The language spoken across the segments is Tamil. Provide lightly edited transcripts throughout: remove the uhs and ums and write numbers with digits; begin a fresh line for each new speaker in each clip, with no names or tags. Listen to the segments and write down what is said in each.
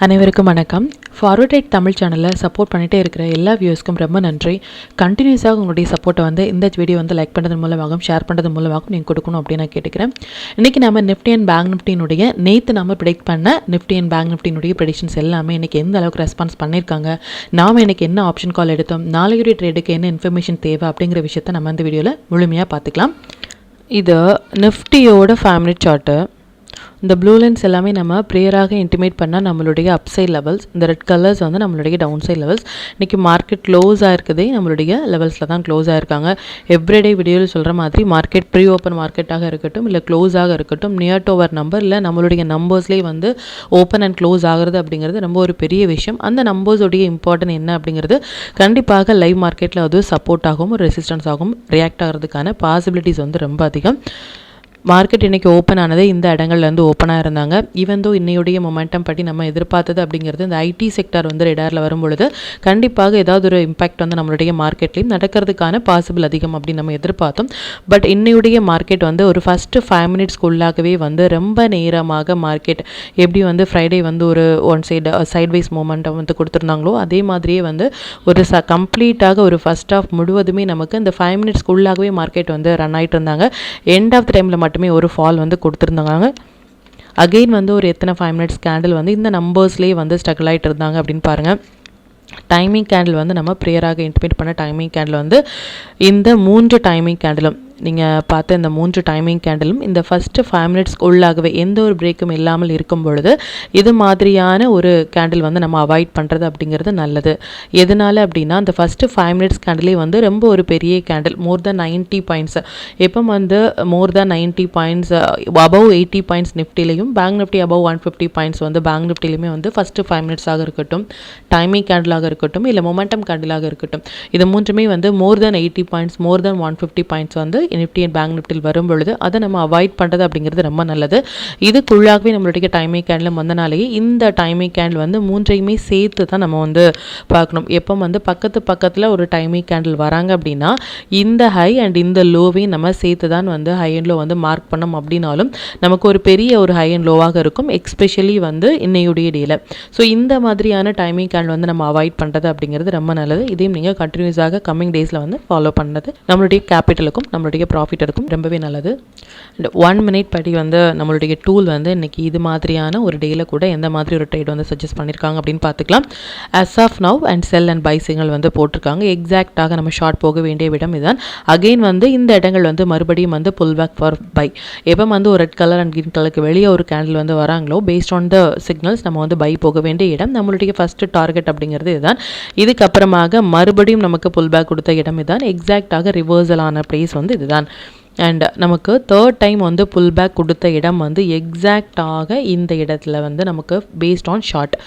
அனைவருக்கும் வணக்கம். ஃபார்வர்ட் ரைட் தமிழ் சேனலில் சப்போர்ட் பண்ணிகிட்டே இருக்கிற எல்லா வியூஸ்க்கும் ரொம்ப நன்றி. கண்டினியூஸாக உங்களுடைய சப்போர்ட்டை வந்து இந்த வீடியோ வந்து லைக் பண்ணுறது மூலமாகவும் ஷேர் பண்ணுறது மூலமாகவும் நீங்கள் கொடுக்கணும் அப்படின்னு நான் கேட்டுக்கிறேன். இன்றைக்கி நம்ம நிஃப்டி அண்ட் பேங்க் நிஃப்டினுடைய நேற்று நம்ம ப்ரெடிக்ட் பண்ண நிஃப்டி அண்ட் பேங்க் நிஃப்டினுடைய ப்ரெடிக்ஷன்ஸ் எல்லாமே இன்றைக்கி எந்த அளவுக்கு ரெஸ்பான்ஸ் பண்ணியிருக்காங்க, நாம் இன்றைக்கி என்ன ஆப்ஷன் கால் எடுத்தோம், நாளையுடைய ட்ரேடுக்கு என்ன இன்ஃபர்மேஷன் தேவை அப்படிங்கிற விஷயத்தை நம்ம இந்த வீடியோவில் முழுமையாக பார்த்துக்கலாம். இது நிஃப்டியோட 5 மினிட் சார்ட்டு. இந்த ப்ளூ லைன்ஸ் எல்லாமே நம்ம ப்ரேயராக இன்டிமேட் பண்ணால் நம்மளுடைய அப்சைட் லெவல்ஸ், இந்த ரெட் கலர்ஸ் வந்து நம்மளுடைய டவுன் சைட் லெவல்ஸ். இன்றைக்கி மார்க்கெட் க்ளோஸ் ஆகிருக்குதே நம்மளுடைய லெவல்ஸில் தான் க்ளோஸ் ஆகிருக்காங்க. எவ்ரிடே வீடியோவில் சொல்கிற மாதிரி மார்க்கெட் ப்ரீ ஓப்பன் மார்க்கெட்டாக இருக்கட்டும் இல்லை க்ளோஸாக இருக்கட்டும், நியர் டு அவர் நம்பர் இல்லை நம்மளுடைய நம்பர்ஸ்லேயே வந்து ஓப்பன் அண்ட் க்ளோஸ் ஆகிறது அப்படிங்கிறது ரொம்ப ஒரு பெரிய விஷயம். அந்த நம்பர்ஸோடைய இம்பார்ட்டன்ட் என்ன அப்படிங்கிறது கண்டிப்பாக லைவ் மார்க்கெட்டில் அது சப்போர்ட் ஆகும், ஒரு ரெசிஸ்டன்ஸ் ஆகும், ரியாக்ட் ஆகிறதுக்கான பாசிபிலிட்டிஸ் வந்து ரொம்ப அதிகம். மார்க்கெட் இன்றைக்கி ஓப்பன் ஆனதே இந்த இடங்கள்லேருந்து ஓப்பனாக இருந்தாங்க. ஈவன் தோ இன்னையுடைய மொமெண்டம் படி நம்ம எதிர்பார்த்தது அப்படிங்கிறது இந்த ஐடி செக்டார் வந்து ரேடாரில் வரும்பொழுது கண்டிப்பாக ஏதாவது ஒரு இம்பாக்ட் வந்து நம்மளுடைய மார்க்கெட்லேயும் நடக்கிறதுக்கான பாசிபிள் அதிகம் அப்படின்னு நம்ம எதிர்பார்த்தோம். பட் இன்னையுடைய மார்க்கெட் வந்து ஒரு ஃபஸ்ட்டு 5 மினிட்ஸ்க்குள்ளாகவே வந்து ரொம்ப நேரமாக மார்க்கெட் எப்படி வந்து ஃப்ரைடே வந்து ஒரு ஒன் சைட்வைஸ் மூமெண்டம் வந்து கொடுத்துருந்தாங்களோ அதே மாதிரியே வந்து ஒரு கம்ப்ளீட்டாக ஒரு ஃபஸ்ட் ஆஃப் முழுவதுமே நமக்கு இந்த 5 மினிட்ஸ்க்குள்ளாகவே மார்க்கெட் வந்து ரன் ஆகிட்டு இருந்தாங்க. எண்ட் ஆஃப் த டைமில் மட்டுமே ஒரு ஃபால் வந்து கொடுத்துருந்தாங்க. அகெயின் வந்து ஒரு எத்தனை 5 மினிட்ஸ் கேண்டில் வந்து இந்த நம்பர்ஸ்லேயே வந்து ஸ்ட்ரகிள் ஆகிட்டு இருந்தாங்க அப்படின்னு பாருங்கள். டைமிங் கேண்டில் வந்து நம்ம ப்ரேயராக இன்டிமேட் பண்ண டைமிங் கேண்டில் வந்து இந்த 3 டைமிங் கேண்டிலும் நீங்கள் பார்த்த இந்த 3 டைமிங் கேண்டிலும் இந்த ஃபஸ்ட்டு 5 மினிட்ஸ்க்கு உள்ளாகவே எந்த ஒரு பிரேக்கும் இல்லாமல் இருக்கும் பொழுது இது மாதிரியான ஒரு கேண்டில் வந்து நம்ம அவாய்ட் பண்ணுறது அப்படிங்கிறது நல்லது. எதனால் அப்படின்னா அந்த ஃபஸ்ட்டு 5 மினிட்ஸ் கேண்டிலே வந்து ரொம்ப ஒரு பெரிய கேண்டில் மோர் தென் 90 பாயிண்ட்ஸ், எப்போ வந்து more than 90 points above 80 points நிஃப்டிலையும் பேங்க் நிஃப்டி அபவ் 150 பாயிண்ட்ஸ் வந்து பேங்க் நிஃப்டிலையுமே வந்து ஃபஸ்ட்டு 5 மினிட்ஸாக இருக்கட்டும், டைமிங் கேண்டிலாக இருக்கட்டும் இல்லை மொமெண்டம் கேண்டிலாக இருக்கட்டும், இது மூன்றுமே வந்து மோர் தென் 80 பாயிண்ட்ஸ் மோர் தென் 150 பாயிண்ட்ஸ் வந்து நிஃப்டி அண்ட் பேங்க் நிஃப்டியில் வரும் பொழுது அதை நம்ம அவாய்ட் பண்ணுறது அப்படிங்கிறது ரொம்ப நல்லது. இதுக்குள்ளாகவே நம்மளுடைய டைமிங் கேண்டில் வந்தனாலேயே இந்த டைமிங் கேண்டில் வந்து மூன்றையுமே சேர்த்து தான் நம்ம வந்து பார்க்கணும். எப்போ வந்து பக்கத்தில் ஒரு டைமிங் கேண்டில் வராங்க அப்படின்னா இந்த ஹை அண்ட் இந்த லோவையும் நம்ம சேர்த்து தான் வந்து ஹை அண்ட் லோ வந்து மார்க் பண்ணோம் அப்படின்னாலும் நமக்கு ஒரு பெரிய ஒரு ஹை அண்ட் லோவாக இருக்கும், எக்ஸ்பெஷலி வந்து இன்னையுடைய டேல. ஸோ இந்த மாதிரியான டைமிங் கேண்டில் வந்து நம்ம அவாய்ட் பண்ணுறது அப்படிங்கிறது ரொம்ப நல்லது. இதையும் நீங்கள் கண்டினியூஸாக கம்மிங் டேஸில் வந்து ஃபாலோ பண்ணது நம்மளுடைய கேபிட்டலுக்கும் நம்மளுடைய ப்ராஃபிட்டருக்கும் ரொம்பவே நல்லது. 1 மினிட் படி வந்து நம்மளுடைய டூல் வந்து இன்றைக்கி இது மாதிரியான ஒரு டேயில் கூட எந்த மாதிரி ஒரு ட்ரேட் வந்து சஜஸ்ட் பண்ணியிருக்காங்க அப்படின்னு பார்த்துக்கலாம். as of now and sell and by signal வந்து போட்டிருக்காங்க. எக்ஸாக்டாக நம்ம ஷார்ட் போக வேண்டிய விடம் இதுதான். அகெயின் வந்து இந்த இடங்கள் வந்து மறுபடியும் வந்து புல் பேக் ஃபார் பை. எப்போ வந்து ஒரு ரெட் கலர் அண்ட் கிரீன் கலருக்கு வெளியே ஒரு கேண்டில் வந்து வராங்களோ பேஸ்ட் ஆன் த சிக்னல்ஸ் நம்ம வந்து பை போக வேண்டிய இடம். நம்மளுடைய ஃபஸ்ட்டு டார்கெட் அப்படிங்கிறது இதுதான். இதுக்கப்புறமாக மறுபடியும் நமக்கு புல் பேக் கொடுத்த இடம் இதுதான். எக்ஸாக்டாக ரிவர்சல் ஆன பிளேஸ் வந்து இதுதான். அண்ட் நமக்கு 3rd டைம் வந்து புல் பேக் கொடுத்த இடம் வந்து எக்ஸாக்டாக இந்த இடத்துல வந்து நமக்கு பேஸ்ட் ஆன் ஷார்ட்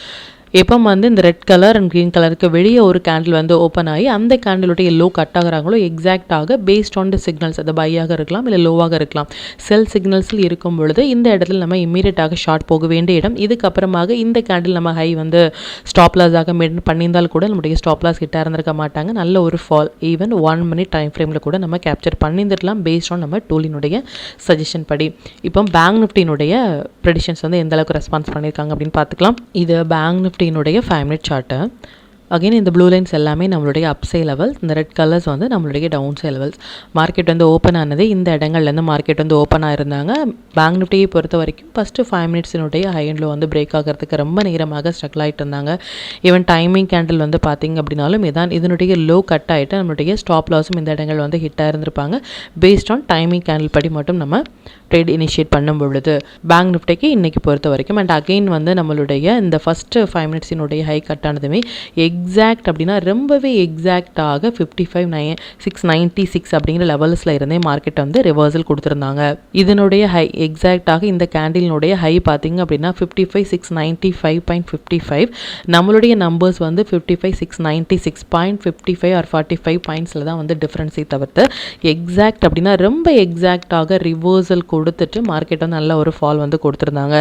எப்போ வந்து இந்த ரெட் கலர் அண்ட் க்ரீன் கலருக்கு வெளியே ஒரு கேண்டில் வந்து ஓப்பன் ஆகி அந்த கேண்டிலுடைய லோ கட் ஆகிறாங்களோ எக்ஸாக்டாக பேஸ்ட் ஆன் த சிக்னல்ஸ், அது பையாக இருக்கலாம் இல்லை லோவாக இருக்கலாம், செல் சிக்னல்ஸில் இருக்கும் பொழுது இந்த இடத்துல நம்ம இம்மீடியட்டாக ஷார்ட் போக வேண்டிய இடம். இதுக்கப்புறமாக இந்த கேண்டில் நம்ம ஹை வந்து ஸ்டாப் லாஸாக மெயின்டைன் பண்ணியிருந்தால் கூட நம்மளுடைய ஸ்டாப் லாஸ் கிட்ட இருந்திருக்க மாட்டாங்க. நல்ல ஒரு ஃபால் ஈவன் 1 மினிட் டைம் ஃப்ரேமில் கூட நம்ம கேப்சர் பண்ணியிருந்துடலாம் பேஸ்ட் ஆன் நம்ம டூலினுடைய சஜஷன் படி. இப்போ பேங்க் நிஃப்டினுடைய ப்ரெடிஷன்ஸ் வந்து எந்த அளவுக்கு ரெஸ்பான்ஸ் பண்ணியிருக்காங்க அப்படின்னு பார்த்துக்கலாம். இது பேங்க் நிஃப்டினுடைய 5 மினிட் சார்ட்டு. அகெயின் இந்த ப்ளூ லைன்ஸ் எல்லாமே நம்மளுடைய அப்சை லெவல்ஸ், இந்த ரெட் கலர்ஸ் வந்து நம்மளுடைய டவுன் சை லெவல்ஸ். மார்க்கெட் வந்து ஓப்பன் ஆனது இந்த இடங்கள்லேருந்து மார்க்கெட் வந்து ஓப்பன் ஆயிருந்தாங்க. பேங்க் நிஃப்டியை பொறுத்த வரைக்கும் ஃபஸ்ட்டு 5 மினிட்ஸினுடைய ஹை அண்ட் லோ வந்து பிரேக் ஆகிறதுக்கு ரொம்ப நேரமாக ஸ்ட்ரகிள் ஆகிட்டு இருந்தாங்க. ஈவன் டைமிங் கேண்டில் வந்து பார்த்திங்க அப்படின்னாலும் இதான் இதனுடைய லோ கட் ஆகிட்டு நம்மளுடைய ஸ்டாப் லாஸும் இந்த இடங்கள் வந்து ஹிட்டாக இருந்திருப்பாங்க. பேஸ்ட் ஆன் டைமிங் கேண்டில் படி மட்டும் நம்ம ட்ரேட் இனிஷியேட் பண்ணும் பொழுது பேங்க் நிஃப்டிக்கு இன்றைக்கி பொறுத்த வரைக்கும். அண்ட் அகெயின் வந்து நம்மளுடைய இந்த ஃபஸ்ட்டு 5 மினிட்ஸினுடைய ஹை கட் ஆனதுமே எக்ஸாக்ட் அப்படின்னா ரொம்பவே எக்ஸாக்டாக 55,696 அப்படிங்கிற லெவல்ஸில் இருந்தே மார்க்கெட் வந்து ரிவர்சல் கொடுத்துருந்தாங்க. இதனுடைய ஹை எக்ஸாக்டாக இந்த கேண்டிலுடைய ஹை பார்த்திங்க அப்படின்னா 55,695.55. நம்மளுடைய நம்பர்ஸ் வந்து 55,696.55 ஆர் 45 பாயிண்ட்ஸில் தான் வந்து டிஃப்ரென்ஸை தவிர்த்து எக்ஸாக்ட் அப்படின்னா ரொம்ப எக்ஸாக்டாக ரிவர்சல் கொடுத்துட்டு மார்க்கெட் வந்து நல்ல ஒரு ஃபால் வந்து கொடுத்துருந்தாங்க.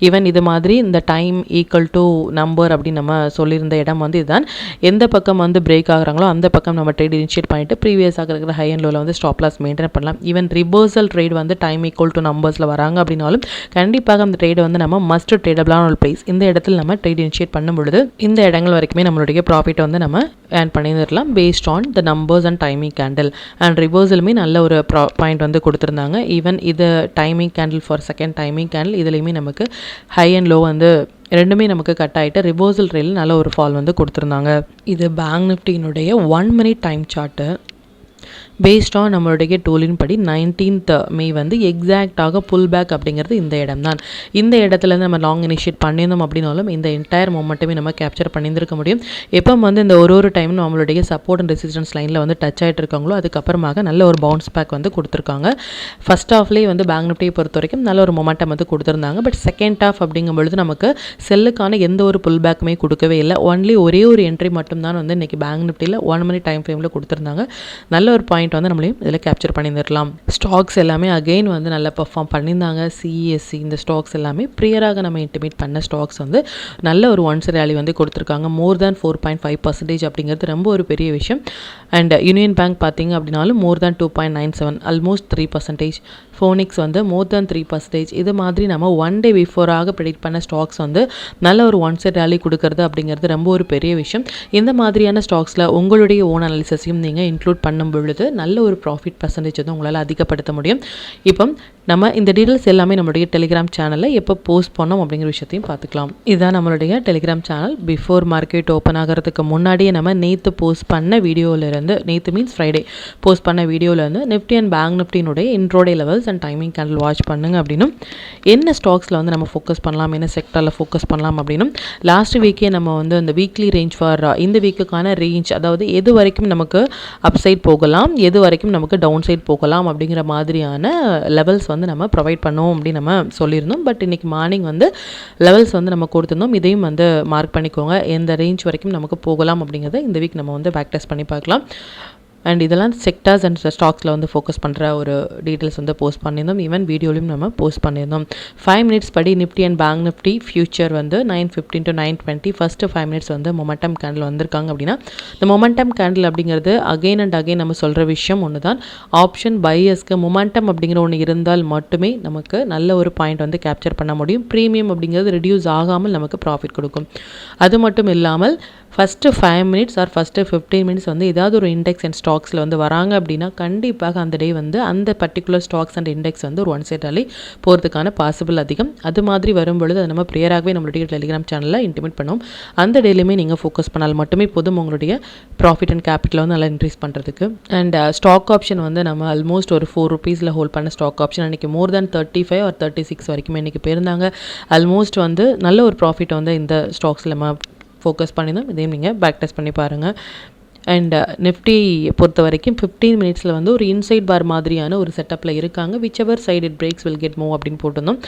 ஈவன் இது மாதிரி இந்த டைம் ஈக்குவல் டு நம்பர் அப்படின்னு நம்ம சொல்லியிருந்த இடம் வந்து இதுதான். எந்த பக்கம் வந்து பிரேக் ஆகுறாங்களோ அந்த பக்கம் நம்ம ட்ரேட் இனிஷியேட் பண்ணிட்டு ப்ரீவியஸாக இருக்கிற ஹை அண்ட் லோவில் வந்து ஸ்டாப் லாஸ் மெயின்டைன் பண்ணலாம். ஈவன் ரிவர்சல் ட்ரேட் வந்து டைம் ஈக்குவல் டு நம்பர்ஸில் வராங்க அப்படின்னாலும் கண்டிப்பாக அந்த ட்ரேட் வந்து நம்ம மஸ்ட் ட்ரேடபிளான ஒரு ப்ரைஸ். இந்த இடத்துல நம்ம ட்ரேட் இனிஷியேட் பண்ணும் பொழுது இந்த இடங்கள் வரைக்குமே நம்மளுடைய ப்ராஃபிட் வந்து நம்ம ஏர்ன் பண்ணிடலாம் based on the numbers and timing candle. And ரிவர்சலுமே நல்ல ஒரு பாயிண்ட் வந்து கொடுத்துருந்தாங்க. ஈவன் இது timing candle for second timing candle இதுலேயுமே நமக்கு ஹை அண்ட் லோ வந்து ரெண்டுமே நமக்கு கட் ஆகிட்டு ரிவர்சல் ட்ரேடில் நல்ல ஒரு ஃபால் வந்து கொடுத்துருந்தாங்க. இது பேங்க் நிஃப்டியினுடைய 1 minute time chart. Based on நம்மளுடைய டூலின் படி 19th May வந்து எக்ஸாக்டாக புல் பேக் அப்படிங்கிறது இந்த இடம் தான். இந்த இடத்துலேருந்து நம்ம லாங் இனிஷியேட் பண்ணியிருந்தோம் அப்படின்னாலும் இந்த என்டையர் மொமெண்ட்டுமே நம்ம கேப்சர் பண்ணியிருக்க முடியும். எப்போ வந்து இந்த ஒரு டைம் நம்மளுடைய சப்போர்ட் அண்ட் ரெசிஸ்டன்ஸ் லைனில் வந்து டச் ஆகிட்டு இருக்காங்களோ அதுக்கப்புறமாக நல்ல ஒரு பவுன்ஸ் பேக் வந்து கொடுத்துருக்காங்க. ஃபர்ஸ்ட் ஹாஃப்லேயே வந்து பேங்க் நிஃப்டியை பொறுத்த வரைக்கும் நல்ல ஒரு மொமெண்டம் வந்து கொடுத்துருந்தாங்க. பட் செகண்ட் ஹாஃப் அப்படிங்கும்பொழுது நமக்கு செல்லுக்கான எந்த ஒரு புல் பேக்குமே கொடுக்கவே இல்லை. ஒன்லி ஒரே ஒரு என்ட்ரி மட்டும்தான் வந்து இன்றைக்கி பேங்க் நிஃப்டியில் 1 minute டைம் ஃப்ரேமில் கொடுத்துருந்தாங்க. நல்ல ஒரு பாயிண்ட் வந்து நம்மளையும் இதில் கேப்சர் பண்ணியிருக்கலாம். ஸ்டாக்ஸ் எல்லாமே அகெயின் வந்து நல்லா பெர்ஃபார்ம் பண்ணியிருந்தாங்க. சிஎஸ்சி இந்த ஸ்டாக்ஸ் எல்லாமே ப்ரியராக நம்ம இன்டிமேட் பண்ண ஸ்டாக்ஸ் வந்து நல்ல ஒரு ஒன்ஸ் ரேலி வந்து கொடுத்துருக்காங்க. மோர் தேன் 4.5% அப்படிங்கிறது ரொம்ப ஒரு பெரிய விஷயம். அண்ட் யூனியன் பேங்க் பார்த்தீங்க அப்படின்னாலும் மோர் தேன் 2.97 ஆல்மோஸ்ட் 3%. ஃபோனிக்ஸ் வந்து மோர் தேன் 3%. இது மாதிரி நம்ம 1 day பிஃபோராக ப்ரெடிக்ட் பண்ண ஸ்டாக்ஸ் வந்து நல்ல ஒரு ஒன் சைட் ரேலி கொடுக்கறது அப்படிங்கிறது ரொம்ப ஒரு பெரிய விஷயம். இந்த மாதிரியான ஸ்டாக்ஸில் உங்களுடைய ஓன் அனாலிசிஸையும் நீங்கள் இன்க்ளூட் பண்ணும் பொழுது நல்ல ஒரு ப்ராஃபிட் பர்சன்டேஜ் வந்து உங்களால் அதிகப்படுத்த முடியும். இப்போ நம்ம இந்த டீட்டெயில்ஸ் எல்லாமே நம்மளுடைய டெலிகிராம் சேனலில் எப்போ போஸ்ட் பண்ணோம் அப்படிங்கிற விஷயத்தையும் பார்த்துக்கலாம். இதுதான் நம்மளுடைய Telegram channel. Before market open ஆகிறதுக்கு முன்னாடியே நம்ம நேற்று போஸ்ட் பண்ண வீடியோவிலேருந்து, நேற்று மீன்ஸ் ஃப்ரைடே போஸ்ட் பண்ண வீடியோவிலேருந்து நிஃப்டி அண்ட் பேங்க் நிஃப்டினுடைய intraday levels and timing candle watch பண்ணுங்க அப்படின்னும், என்ன ஸ்டாக்ஸில் வந்து நம்ம ஃபோக்கஸ் பண்ணலாம், என்ன செக்டரில் ஃபோக்கஸ் பண்ணலாம் அப்படின்னும் லாஸ்ட் வீக்கே நம்ம வந்து இந்த வீக்லி ரேஞ்ச் ஃபார் இந்த வீக்குக்கான ரேஞ்ச், அதாவது எது வரைக்கும் நமக்கு அப்சைட் போகலாம், எது வரைக்கும் நமக்கு டவுன் சைட் போகலாம் அப்படிங்கிற மாதிரியான லெவல்ஸ் வந்து நம்ம ப்ரொவைட் பண்ணோம் அப்படின்னு நம்ம சொல்லியிருந்தோம். பட் இன்றைக்கி மார்னிங் வந்து லெவல்ஸ் வந்து நம்ம கொடுத்துருந்தோம். இதையும் வந்து மார்க் பண்ணிக்கோங்க. எந்த ரேஞ்ச் வரைக்கும் நமக்கு போகலாம் அப்படிங்கிறத இந்த வீக் நம்ம வந்து பேக் டெஸ்ட் பண்ணி பார்க்கலாம். அண்ட் இதெல்லாம் செக்டர்ஸ் அண்ட் ஸ்டாக்ஸில் வந்து ஃபோக்கஸ் பண்ணுற ஒரு டீட்டெயில்ஸ் வந்து போஸ்ட் பண்ணியிருந்தோம். ஈவன் வீடியோலையும் நம்ம போஸ்ட் பண்ணியிருந்தோம். 5 minutes படி Nifty and bank Nifty future வந்து 9:15 to 9:20 ஃபஸ்ட்டு 5 minutes வந்து மொமெண்டம் கேண்டில் வந்திருக்காங்க அப்படின்னா, இந்த மொமெண்டம் கேண்டில் அப்படிங்கிறது அகெயின் அண்ட் அகெயின் நம்ம சொல்கிற விஷயம் ஒன்று தான். ஆப்ஷன் பையர்ஸ்க்கு மொமெண்டம் அப்படிங்கிற ஒன்று இருந்தால் மட்டுமே நமக்கு நல்ல ஒரு பாயிண்ட் வந்து கேப்சர் பண்ண முடியும். ப்ரீமியம் அப்படிங்கிறது ரெடியூஸ் ஆகாமல் நமக்கு ப்ராஃபிட் கொடுக்கும். அது மட்டும் இல்லாமல் first 5 minutes or first 15 minutes வந்து ஏதாவது ஒரு இண்டெக்ஸ் அண்ட் ஸ்டாக்ஸில் வந்து வராங்க அப்படின்னா கண்டிப்பாக அந்த டே வந்து அந்த பர்டிகுலர் ஸ்டாக்ஸ் அண்ட் இண்டெக்ஸ் வந்து ஒரு ஒன் சைட் ரேலி போகிறதுக்கான பாசிபிள் அதிகம். அது மாதிரி வரும்பொழுது அது நம்ம ப்ரியராகவே நம்மளுடைய டெலிகிராம் சேனலில் இன்டிமேட் பண்ணுவோம். அந்த டேலையுமே நீங்கள் ஃபோக்கஸ் பண்ணால் மட்டுமே போதும் உங்களுடைய ப்ராஃபிட் அண்ட் கேபிட்டலை வந்து நல்லா இன்க்ரீஸ் பண்ணுறதுக்கு. அண்ட் ஸ்டாக் ஆப்ஷன் வந்து நம்ம ஆல்மோஸ்ட் ஒரு 4 rupeesல ஹோல்ட் பண்ண ஸ்டாக் ஆப்ஷன் அன்றைக்கி மோர் தேன் 35 or 36 வரைக்குமே இன்றைக்கி போயிருந்தாங்க. ஆல்மோஸ்ட் வந்து நல்ல ஒரு ப்ராஃபிட் வந்து இந்த ஸ்டாக்ஸில் நம்ம ஃபோக்கஸ் பண்ணியிருந்தோம். இதையும் நீங்கள் பேக் டெஸ்ட் பண்ணி பாருங்கள். அண்ட் நிஃப்டி பொறுத்த வரைக்கும் 15 minutesல வந்து ஒரு இன்சைட் பார் மாதிரியான ஒரு செட்டப்பில் இருக்காங்க. Whichever side it breaks will get move அப்படின்னு போட்டிருந்தோம்.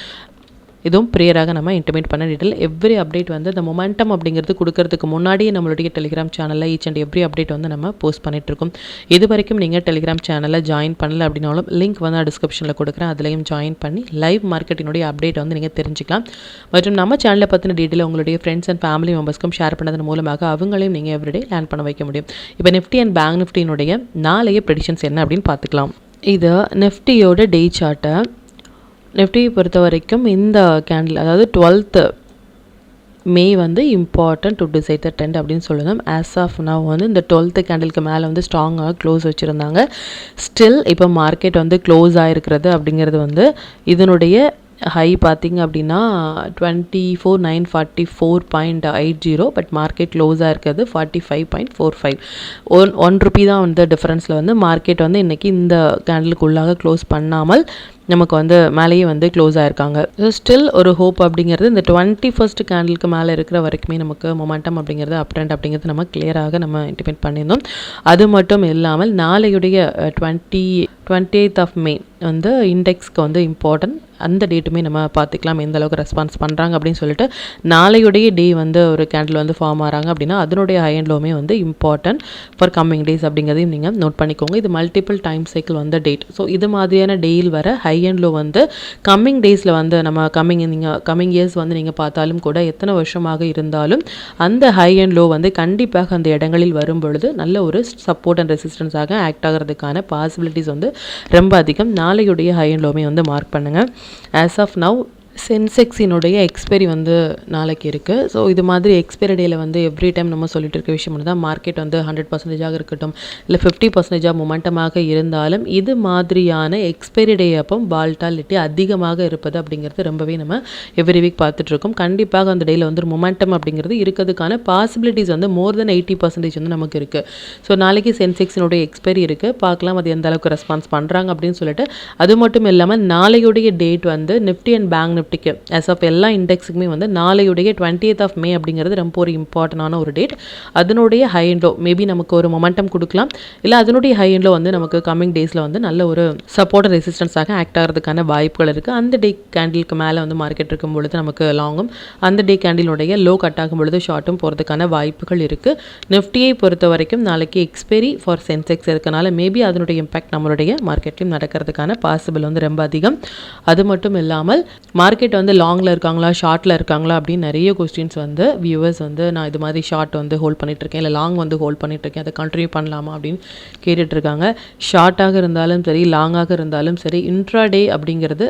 இதுவும் ப்ரியராக நம்ம இன்டிமேட் பண்ண டீட்டெயில். எவ்ரி அப்டேட் வந்து இந்த மொமெண்டம் அப்படிங்கிறது கொடுக்கறதுக்கு முன்னாடியே நம்மளுடைய டெலிகிராம் சேனலில் ஈச் அண்ட் எவ்ரி அப்டேட் வந்து நம்ம போஸ்ட் பண்ணிகிட்ருக்கோம். இது வரைக்கும் நீங்கள் டெலிகிராம் சேனலில் ஜாயின் பண்ணல அப்படின்னாலும் லிங்க் வந்து டிஸ்கிரிப்ஷனில் கொடுக்குறேன். அதுலேயும் ஜாயின் பண்ணி லைவ் மார்க்கெட்டினுடைய அப்டேட் வந்து நீங்கள் தெரிஞ்சுக்கலாம். மற்றும் நம்ம சேனலை பற்றின டீட்டெயில் உங்களுடைய ஃப்ரெண்ட்ஸ் அண்ட் ஃபேமிலி மெம்பர்ஸ்க்கும் ஷேர் பண்ணதன் மூலமாக அவங்களையும் நீங்கள் எவ்ரிடே லேர்ன் பண்ண வைக்க முடியும். இப்போ நிஃப்டி அண்ட் பேங்க் நிஃப்டினுடைய நாளைய ப்ரெடிக்ஷன்ஸ் என்ன அப்படின்னு பார்த்துக்கலாம். இது நிஃப்டியோட டே சார்ட்டை. நிஃப்டியை பொறுத்த வரைக்கும் இந்த கேண்டில், அதாவது 12th May வந்து important to decide the trend அப்படின்னு சொல்லணும். ஆஸ் ஆஃப் நவ் வந்து இந்த 12th கேண்டிலுக்கு மேலே வந்து ஸ்ட்ராங்காக க்ளோஸ் வச்சுருந்தாங்க. ஸ்டில் இப்போ மார்க்கெட் வந்து க்ளோஸ் ஆகிருக்கிறது அப்படிங்கிறது வந்து இதனுடைய ஹை பார்த்திங்க அப்படின்னா 24,944.80. பட் மார்க்கெட் க்ளோஸாக இருக்கிறது 45.45. 1 rupee தான் வந்து டிஃப்ரென்ஸில் வந்து மார்க்கெட் வந்து இன்றைக்கி இந்த கேண்டிலுக்குள்ளாக க்ளோஸ் பண்ணாமல் நமக்கு வந்து மேலேயே வந்து க்ளோஸ் ஆகிருக்காங்க. ஸ்டில் ஒரு ஹோப் அப்படிங்கிறது இந்த 21st கேண்டிலுக்கு மேலே இருக்கிற வரைக்குமே நமக்கு மொமெண்டம் அப்படிங்கிறது அப் ட்ரெண்ட் அப்படிங்கிறது நம்ம கிளியராக நம்ம இன்டிமேட் பண்ணியிருந்தோம். அது மட்டும் இல்லாமல் நாளையுடைய 28th May வந்து இண்டெக்ஸ்க்கு வந்து இம்பார்ட்டன்ட். அந்த டேட்டுமே நம்ம பார்த்துக்கலாம் எந்த அளவுக்கு ரெஸ்பான்ஸ் பண்ணுறாங்க அப்படின்னு சொல்லிட்டு. நாளையுடைய டே வந்து ஒரு கேண்டில் வந்து ஃபார்ம் ஆகிறாங்க அப்படின்னா அதனுடைய ஹை அண்ட் லோமே வந்து இம்பார்ட்டன்ட் ஃபார் கம்மிங் டேஸ் அப்படிங்கிறதையும் நீங்கள் நோட் பண்ணிக்கோங்க. இது மல்டிபிள் டைம் சைக்கிள் வந்த டேட். ஸோ இது மாதிரியான டேயில் வர ஹை அண்ட் லோ வந்து கம்மிங் டேஸில் வந்து நம்ம கம்மிங் இயர்ஸ் வந்து நீங்கள் பார்த்தாலும் கூட எத்தனை வருஷமாக இருந்தாலும் அந்த ஹை அண்ட் லோ வந்து கண்டிப்பாக அந்த இடங்களில் வரும் பொழுது நல்ல ஒரு சப்போர்ட் அண்ட் ரெசிஸ்டன்ஸாக ஆக்ட் ஆகிறதுக்கான பாசிபிலிட்டிஸ் வந்து ரொம்ப அதிகம். நாளையுடைய ஹை அண்ட் லோமே வந்து மார்க் பண்ணுங்கள். ஆஸ் ஆஃப் நவ் சென்செக்ஸினுடைய எக்ஸ்பைரி வந்து நாளைக்கு இருக்குது. ஸோ இது மாதிரி எக்ஸ்பைரி டேயில் வந்து எவ்ரி டைம் நம்ம சொல்லிட்டு இருக்க விஷயம் தான் மார்க்கெட் வந்து 100% இருக்கட்டும் இல்லை 50% மொமெண்டமாக இருந்தாலும் இது மாதிரியான எக்ஸ்பைரி டே அப்போ வால்டாலிட்டி அதிகமாக இருப்பது அப்படிங்கிறது ரொம்பவே நம்ம எவ்ரி வீக் பார்த்துட்ருக்கோம். கண்டிப்பாக அந்த டேயில் வந்து ஒரு மொமெண்டம் அப்படிங்கிறது இருக்கிறதுக்கான பாசிபிலிட்டிஸ் வந்து மோர் தென் 80% வந்து நமக்கு இருக்குது. ஸோ நாளைக்கு சென்செக்ஸினுடைய எக்ஸ்பைரி இருக்குது, பார்க்கலாம் அது எந்த அளவுக்கு ரெஸ்பான்ஸ் பண்ணுறாங்க அப்படின்னு சொல்லிட்டு. அது மட்டும் இல்லாமல் நாளையுடைய டேட் வந்து நிஃப்டி அண்ட் பேங்க் நிஃப்டிக்கு as of எல்லா இண்டெக்ஸுக்குமே வந்து நாளையுடைய 20th of May அப்படிங்கிறது ரொம்ப ஒரு இம்பார்ட்டண்டான ஒரு டேட். அதனுடைய ஹை அண்ட் லோ மேபி நமக்கு ஒரு மொமெண்டம் கொடுக்கலாம், இல்லை அதனுடைய ஹை அண்ட் லோ வந்து நமக்கு கம்மிங் டேஸில் வந்து நல்ல ஒரு சப்போர்ட் ரெசிஸ்டன்ஸாக ஆக்ட் ஆகிறதுக்கான வாய்ப்புகள் இருக்குது. அந்த டே கேண்டிலுக்கு மேலே வந்து மார்க்கெட் இருக்கும் பொழுது நமக்கு லாங்கும், அந்த டே கேண்டிலுடைய லோ கட் ஆகும் பொழுது ஷார்ட்டும் போகிறதுக்கான வாய்ப்புகள் இருக்குது. நிஃப்டியை பொறுத்த வரைக்கும் நாளைக்கு எக்ஸ்பைரி ஃபார் சென்செக்ஸ் இருக்கனால மேபி அதனுடைய இம்பாக்ட் நம்மளுடைய மார்க்கெட்லையும் நடக்கிறதுக்கான பாசிபிள் வந்து ரொம்ப அதிகம். அது மட்டும் இல்லாமல் மார்க்கெட் வந்து லாங்கில் இருக்காங்களா ஷார்ட்டில் இருக்காங்களா அப்படின்னு நிறைய கொஸ்டின்ஸ் வந்து வியூவர்ஸ் வந்து நான் இது மாதிரி ஷார்ட் வந்து ஹோல்ட் பண்ணிகிட்ருக்கேன் இல்லை லாங் வந்து ஹோல்ட் பண்ணிகிட்ருக்கேன், அதை கண்டினியூ பண்ணலாமா அப்படின்னு கேட்டுட்ருக்காங்க. ஷார்ட்டாக இருந்தாலும் சரி லாங்காக இருந்தாலும் சரி இன்ட்ராடே அப்படிங்கிறது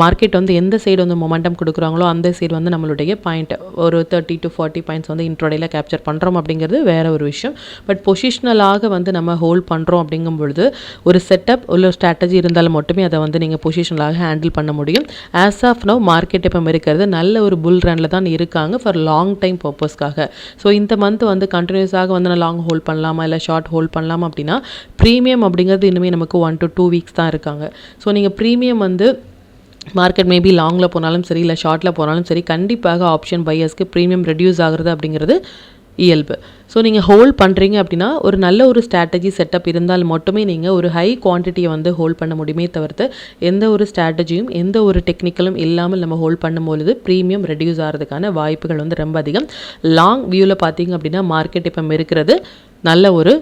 மார்க்கெட் வந்து எந்த சைடு வந்து மொமெண்டம் கொடுக்குறாங்களோ அந்த சைடு வந்து நம்மளுடைய பாயிண்ட் ஒரு 30 to 40 பாயிண்ட்ஸ் வந்து இன்ட்ராடேயில் கேப்சர் பண்ணுறோம் அப்படிங்கிறது வேற ஒரு விஷயம். பட் பொசிஷனலாக வந்து நம்ம ஹோல்ட் பண்ணுறோம் அப்படிங்கும் பொழுது ஒரு செட்டப் ஒரு ஸ்ட்ராட்டஜி இருந்தாலும் மட்டுமே அதை வந்து நீங்கள் பொசிஷனலாக ஹேண்டில் பண்ண முடியும். ஆஸ் ஆஃப் நவ் மார்க்கெட் இப்போ இருக்கிறது நல்ல ஒரு புல் ரனில் தான் இருக்காங்க ஃபார் லாங் டைம் பர்பஸ்க்காக. ஸோ இந்த மந்த் வந்து கண்டினியூஸாக வந்து நான் லாங் ஹோல்ட் பண்ணலாமா இல்லை ஷார்ட் ஹோல்ட் பண்ணலாமா அப்படின்னா ப்ரீமியம் அப்படிங்கிறது இன்னுமே நமக்கு 1 to 2 வீக்ஸ் தான் இருக்காங்க. ஸோ நீங்கள் ப்ரீமியம் வந்து மார்க்கெட் மேபி லாங்கில் போனாலும் சரி இல்லை ஷார்ட்டில் போனாலும் சரி கண்டிப்பாக ஆப்ஷன் பையர்ஸ்க்கு ப்ரீமியம் ரெடியூஸ் ஆகுறது அப்படிங்கிறது இயல்பு. ஸோ நீங்கள் ஹோல்ட் பண்ணுறீங்க அப்படின்னா ஒரு நல்ல ஒரு ஸ்ட்ராட்டஜி செட்டப் இருந்தால் மட்டுமே நீங்கள் ஒரு ஹை குவான்டிட்டியை வந்து ஹோல்ட் பண்ண முடியுமே தவிர்த்து எந்த ஒரு ஸ்ட்ராட்டஜியும் எந்த ஒரு டெக்னிக்கலும் இல்லாமல் நம்ம ஹோல்ட் பண்ணும்பொழுது ப்ரீமியம் ரெடியூஸ் ஆகிறதுக்கான வாய்ப்புகள் வந்து ரொம்ப அதிகம். லாங் வியூவில் பார்த்தீங்க அப்படின்னா மார்க்கெட் இப்போ இருக்கிறது நல்ல ஒரு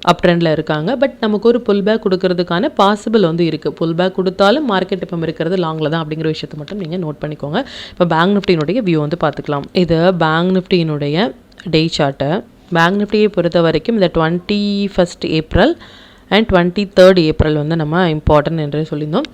அப் ட்ரெண்டில் இருக்காங்க. பட் நமக்கு ஒரு புல் பேக் கொடுக்கறதுக்கான பாசிபிள் வந்து இருக்குது. புல் பேக் கொடுத்தாலும் மார்க்கெட் இப்போ இருக்கிறது லாங்கில் தான் அப்படிங்கிற விஷயத்தை மட்டும் நீங்கள் நோட் பண்ணிக்கோங்க. இப்போ பேங்க் நிஃப்டியினுடைய வியூ வந்து பார்த்துக்கலாம். இது பேங்க் நிஃப்டியினுடைய டே சார்ட்டை. பேங்க் நிஃப்டியை பொறுத்த வரைக்கும் இந்த 21st April and 23rd April வந்து நம்ம இம்பார்ட்டன்ட் என்று சொல்லியிருந்தோம்.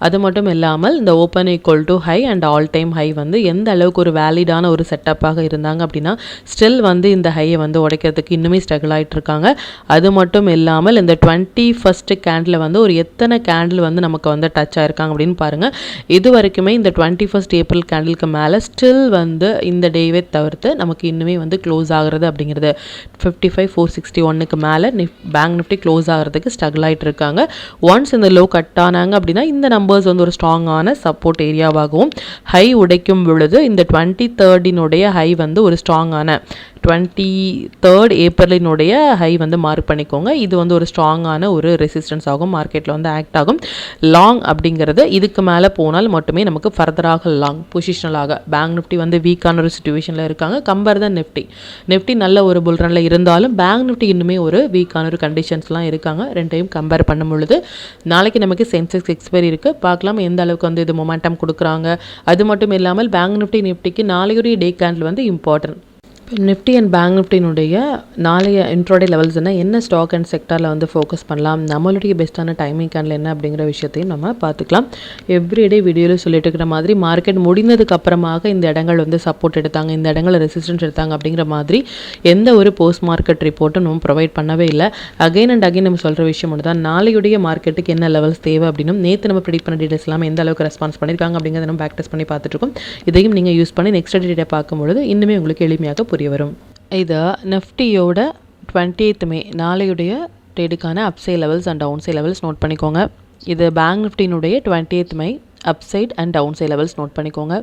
அது மட்டும் இல்லாமல் இந்த open equal to high and all time high வந்து எந்த அளவுக்கு ஒரு வேலிடான ஒரு செட்டப்பாக இருந்தாங்க அப்படின்னா ஸ்டில் வந்து இந்த ஹையை வந்து உடைக்கிறதுக்கு இன்னுமே ஸ்ட்ரகிள் ஆகிட்டு இருக்காங்க. அது மட்டும் இல்லாமல் இந்த 21st கேண்டில் வந்து ஒரு எத்தனை கேண்டில் வந்து நமக்கு வந்து டச் ஆயிருக்காங்க அப்படின்னு பாருங்கள். இது வரைக்குமே இந்த 21st April கேண்டிலுக்கு மேலே ஸ்டில் வந்து இந்த டேவே தவிர்த்து நமக்கு இன்னுமே வந்து க்ளோஸ் ஆகிறது அப்படிங்கிறது 55,461க்கு மேலே பேங்க் நிஃப்டி க்ளோஸ் ஆகிறதுக்கு ஸ்ட்ரகிள் ஆகிட்டு இருக்காங்க. ஒன்ஸ் இந்த லோ கட் ஆனாங்க அப்படின்னா இந்த நம்பர்ஸ் வந்து ஒரு ஸ்ட்ராங்கான சப்போர்ட் ஏரியாவாகவும் ஹை உடைக்கும் பொழுது இந்த 23rd ஹை வந்து ஒரு ஸ்ட்ராங்கான 23rd Aprilனுடைய ஹை வந்து மார்க் பண்ணிக்கோங்க. இது வந்து ஒரு ஸ்ட்ராங்கான ஒரு ரெசிஸ்டன்ஸ் ஆகும், மார்க்கெட்டில் வந்து ஆக்ட் ஆகும். லாங் அப்படிங்கிறது இதுக்கு மேலே போனால் மட்டுமே நமக்கு ஃபர்தராக லாங் பொசிஷனலாக பேங்க் நிஃப்டி வந்து வீக்கான ஒரு சிச்சுவேஷனில் இருக்காங்க. கம்பேர் தான் நிஃப்டி நல்ல ஒரு புல் ரனில் இருந்தாலும் பேங்க் நிஃப்டி இன்னுமே ஒரு வீக்கான ஒரு கண்டிஷன்ஸ்லாம் இருக்காங்க. ரெண்டையும் கம்பேர் பண்ணும் பொழுது நாளைக்கு நமக்கு சென்செக்ஸ் எக்ஸ்பைரி இருக்குது, பார்க்கலாம் எந்த அளவுக்கு வந்து இது மொமெண்டம் கொடுக்குறாங்க. அது மட்டும் இல்லாமல் பேங்க் நிஃப்டிக்கு நாளையுடைய டே கேண்டில் வந்து இம்பார்ட்டன்ட். நிஃப்டி அண்ட் பேங்க் நிஃப்டினுடைய நாளைய இன்ட்ரோடே லெவல்ஸ் என்ன ஸ்டாக் அண்ட் செக்டரில் வந்து ஃபோக்கஸ் பண்ணலாம், நம்மளுடைய பெஸ்ட்டான டைமிங் கேண்டில் என்ன அப்படிங்கிற விஷயத்தையும் நம்ம பார்த்துக்கலாம். எவ்ரிடே வீடியோவில் சொல்லிட்டு இருக்கிற மாதிரி மார்க்கெட் முடிந்ததுக்கு அப்புறமாக இந்த இடங்கள் வந்து சப்போர்ட் எடுத்தாங்க, இந்த இடங்களை ரெசிஸ்டன்ஸ் எடுத்தாங்க அப்படிங்கிற மாதிரி எந்த ஒரு போஸ்ட் மார்க்கெட் ரிப்போர்ட்டும் நம்ம ப்ரொவைட் பண்ணவே இல்லை. அகைன் அண்ட் அகைன் நம்ம சொல்கிற விஷயம் ஒன்று தான், நாளையுடைய மார்க்கெட்டுக்கு என்ன லெவல்ஸ் தேவை அப்படின்னு நேற்று நம்ம ப்ரெடிக்ட் பண்ண டீடைல்ஸ் எல்லாம் எந்த அளவுக்கு ரெஸ்பான்ஸ் பண்ணியிருக்காங்க அப்படிங்கிறத நம்ம பேக் டெஸ்ட் பண்ணி பார்த்துட்ருக்கோம். இதையும் நீங்கள் யூஸ் பண்ணி நெக்ஸ்ட் டேட்டை பார்க்கும்பொழுது இன்னுமே உங்களுக்கு எளிமையாக வரும். இது நிஃப்டியோட 20th May நாளையுடைய ட்ரேடுக்கான upside levels and downside levels note பண்ணிக்கோங்க. இது பேங்க் நிஃப்டினுடைய 20th May upside and downside levels note பண்ணிக்கோங்க.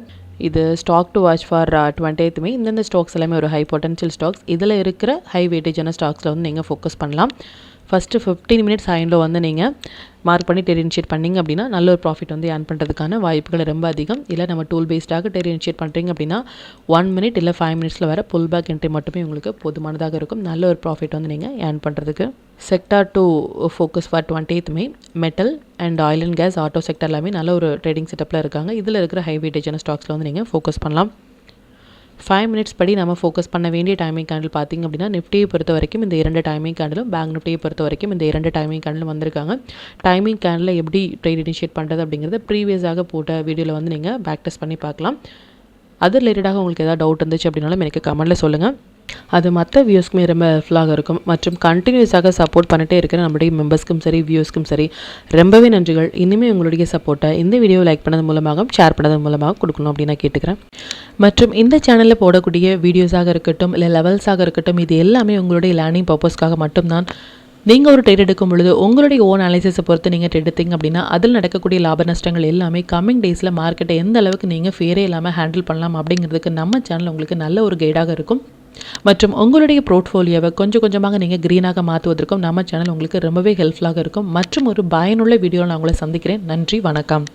இது stock to watch for 20th May. இந்தந்த ஸ்டாக்ஸ் எல்லாமே ஒரு ஹை பொட்டன்ஷியல் ஸ்டாக்ஸ். இதில் இருக்கிற ஹை வெயிட்டேஜான ஸ்டாக்ஸில் வந்து நீங்கள் ஃபோக்கஸ் பண்ணலாம். ஃபஸ்ட்டு 15 மினிட்ஸ் ஹைண்டில் வந்து நீங்கள் மார்க் பண்ணி ட்ரேட் இனிஷியேட் பண்ணிங்க அப்படின்னா நல்ல ஒரு ப்ராஃபிட் வந்து ஏர்ன் பண்ணுறதுக்கான வாய்ப்புகள் ரொம்ப அதிகம். இல்லை நம்ம டூல் பேஸ்டாக ட்ரேட் இனிஷியேட் பண்ணுறீங்க அப்படின்னா 1 மினிட் இல்லை 5 மினிட்ஸில் வர புல் பேக் என்ட்ரி மட்டுமே உங்களுக்கு போதுமானதாக இருக்கும். நல்ல ஒரு ப்ராஃபிட் வந்து நீங்கள் ஏர்ன் பண்ணுறதுக்கு. Sector 2 focus for 20th May metal and oil and gas auto sector எல்லாமே நல்ல ஒரு ட்ரேடிங் செட்டப்பில் இருக்காங்க. இதில் இருக்கிற ஹை வெயிட்டேஜான ஸ்டாக்ஸில் வந்து நீங்கள் ஃபோக்கஸ் பண்ணலாம். 5 மினிட்ஸ் படி நம்ம ஃபோக்கஸ் பண்ண வேண்டிய டைமிங் கேண்டில் பார்த்திங்க அப்படின்னா நிஃப்டியை பொறுத்த வரைக்கும் இந்த 2 டைமிங் கேண்டிலும் பேங்க் நிஃப்டியை பொறுத்த வரைக்கும் இந்த 2 டைமிங் கேண்டிலும் வந்திருக்காங்க. டைமிங் கேண்டில் எப்படி ட்ரேட் இனிஷியேட் பண்ணுறது அப்படிங்கிறத ப்ரீவியஸாக போட்ட வீடியோவில் வந்து நீங்கள் பேக் டெஸ்ட் பண்ணி பார்க்கலாம். அது ரிலேட்டடாக உங்களுக்கு ஏதாவது டவுட் இருந்துச்சு அப்படின்னாலும் எனக்கு கமெண்ட்டில் சொல்லுங்கள். அது மற்ற வியூஸ்க்குமே ரொம்ப ஹெல்ப்ஃபுல்லாக இருக்கும். மற்றும் கண்டினியூஸாக சப்போர்ட் பண்ணிட்டே இருக்கிற நம்மளுடைய மெம்பர்ஸ்க்கும் சரி வியூஸ்க்கும் சரி ரொம்பவே நன்றிகள். இனிமேல் உங்களுடைய சப்போர்ட்டை இந்த வீடியோ லைக் பண்ணது மூலமாக ஷேர் பண்ணது மூலமாக கொடுக்கணும் அப்படின்னு நான் கேட்டுக்கிறேன். மற்றும் இந்த சேனலில் போடக்கூடிய வீடியோஸாக இருக்கட்டும் இல்லை லெவல்ஸாக இருக்கட்டும் இது எல்லாமே உங்களுடைய லேர்னிங் பர்பஸ்க்காக மட்டும்தான். நீங்கள் ஒரு ட்ரேட் எடுக்கும் பொழுது உங்களுடைய ஓன் அனாலிசிஸை பொறுத்து நீங்கள் ட்ரேட் எடுத்தீங்க அப்படின்னா அதில் நடக்கக்கூடிய லாப நஷ்டங்கள் எல்லாமே கம்மிங் டேஸில் மார்க்கெட்டை எந்த அளவுக்கு நீங்கள் ஃபேரே இல்லாமல் ஹேண்டில் பண்ணலாம் அப்படிங்கிறதுக்கு நம்ம சேனல் உங்களுக்கு நல்ல ஒரு கைடாக இருக்கும். மற்றும் உங்களுடைய போர்ட்ஃபோலியோவை கொஞ்சம் கொஞ்சமாக நீங்கள் க்ரீனாக மாற்றுவதற்கும் நம்ம சேனல் உங்களுக்கு ரொம்பவே ஹெல்ப்ஃபுல்லாக இருக்கும். மற்றும் ஒரு பயனுள்ள வீடியோவில் நான் உங்களை சந்திக்கிறேன். நன்றி, வணக்கம்.